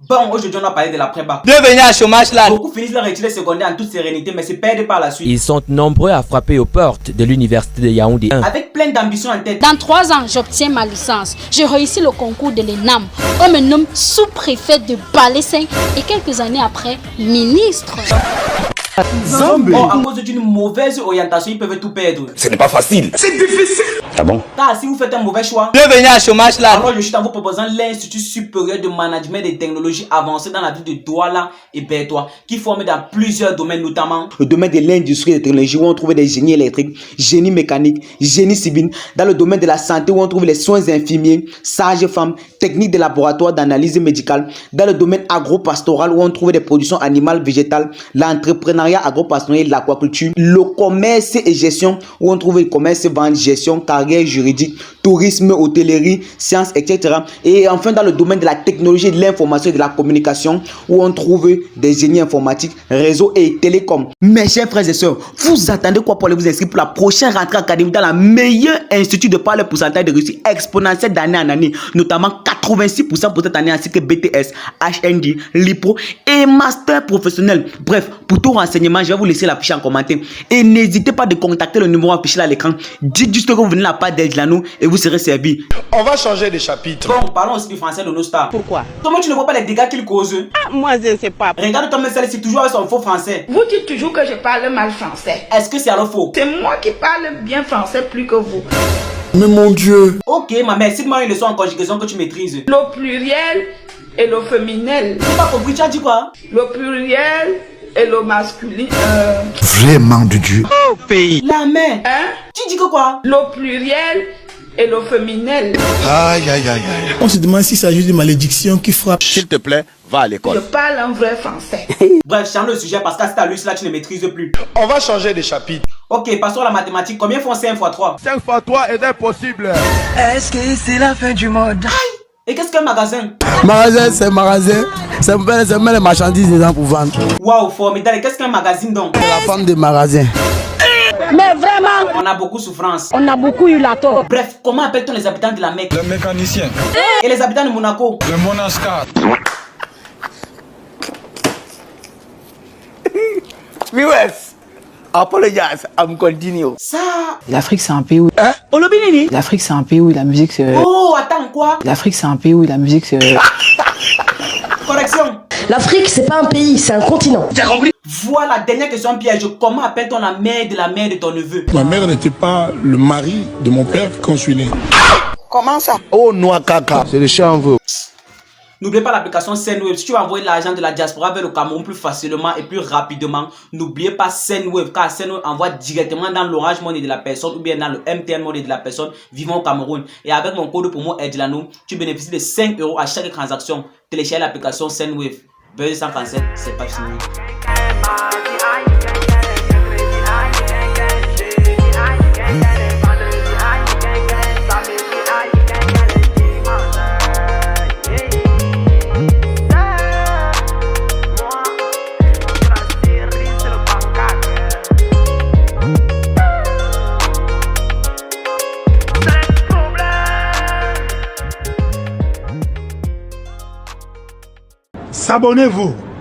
Bon, aujourd'hui, on va parler de l'après-bac. Bienvenue à Chômage Land. Beaucoup finissent leur études secondaires en toute sérénité, mais se perdent par la suite. Ils sont nombreux à frapper aux portes de l'université de Yaoundé 1. Avec plein d'ambition en tête. Dans 3 ans, j'obtiens ma licence. J'ai réussi le concours de l'ENAM. On me nomme sous-préfet de Balessin et quelques années après, ministre. Or, à cause d'une mauvaise orientation, ils peuvent tout perdre. Ce n'est pas facile. C'est difficile. Ah bon? Car si vous faites un mauvais choix, Bienvenue à Chômage Land. alors je suis en vous proposant l'Institut supérieur de management des technologies avancées dans la ville de Douala et Bertois, qui forme dans plusieurs domaines, notamment le domaine de l'industrie et des technologies où on trouve des génies électriques, génie mécanique, génie civil, dans le domaine de la santé où on trouve les soins infirmiers, sages-femmes, techniques de laboratoire d'analyse médicale, dans le domaine agro-pastoral où on trouve des productions animales, végétales, l'entrepreneuriat agro-pastoral, l'aquaculture, le commerce et gestion où on trouve le commerce, vente, gestion, carrière juridique, tourisme, hôtellerie, sciences, etc. Et enfin dans le domaine de la technologie, de l'information et de la communication où on trouve des génies informatiques, réseaux et télécoms. Mes chers frères et sœurs, vous attendez quoi pour aller vous inscrire pour la prochaine rentrée académique dans la meilleure institut de par le pourcentage de réussite exponentielle d'année en année, notamment 86% pour cette année ainsi que BTS, HND, LIPRO et Master professionnel. Bref, pour tout renseignement, je vais vous laisser la fiche en commentaire et n'hésitez pas de contacter le numéro affiché à l'écran. Dites juste que vous venez de la part d'Edjlanou et vous serez servi. On va changer de chapitre. Bon, parlons aussi du français de nos stars. Pourquoi? Comment tu ne vois pas les dégâts qu'il cause? Ah, moi, je ne sais pas. Regarde Thomas c'est toujours avec son faux français. Vous dites toujours que je parle mal français. Est-ce que c'est alors faux? C'est moi qui parle bien français plus que vous. Mais mon Dieu. Ok, ma mère, cite-moi une leçon en conjugaison que tu maîtrises. Le pluriel et le féminel. J'ai pas compris, tu as dit quoi? Le pluriel et le masculin. Vraiment de Dieu. Au pays. La mère. Hein? Tu dis que quoi? Le pluriel et le féminel. Aïe, aïe, aïe, aïe. On se demande s'il s'agit d'une malédiction qui frappe. S'il te plaît, va à Je l'école. parle un vrai français. Bref, change le sujet parce qu'à cette allure là, tu ne maîtrises plus. On va changer de chapitre. Ok, passons à la mathématique. Combien font 5 x 3? 5 fois 3 est impossible. Est-ce que c'est la fin du monde? Et qu'est-ce qu'un magasin? Magasin, c'est magasin. C'est met les marchandises dedans pour vendre. Waouh, formidable. Et qu'est-ce qu'un magazine donc? La femme de magasin. Mais vraiment, On a beaucoup de souffrance. on a beaucoup eu la tort. Bref, comment appelle-t-on les habitants de la Mecque? Le mécanicien, Et les habitants de Monaco? le monascar. Viewers, apologize, I'm continue. Ça. L'Afrique, c'est un pays où... L'Afrique, c'est un pays où la musique, c'est... Oh, attends, quoi? L'Afrique, c'est un pays où la musique, c'est... Correction. L'Afrique, c'est pas un pays, c'est un continent. Voilà, dernière question piège. Comment appelle-t-on la mère de ton neveu? Ma mère n'était pas le mari de mon père quand je suis né. Comment ça? Oh, noix caca. C'est le chanvre. N'oubliez pas l'application Sendwave. Si tu veux envoyer l'argent de la diaspora vers le Cameroun plus facilement et plus rapidement, n'oubliez pas Sendwave, car Sendwave envoie directement dans l'Orange Money de la personne ou bien dans le MTN Money de la personne vivant au Cameroun. Et avec mon code promo Edjlanou, tu bénéficies de 5 € à chaque transaction. Téléchargez l'application Sendwave. Buzz 147, c'est pas fini. S'abonnez-vous.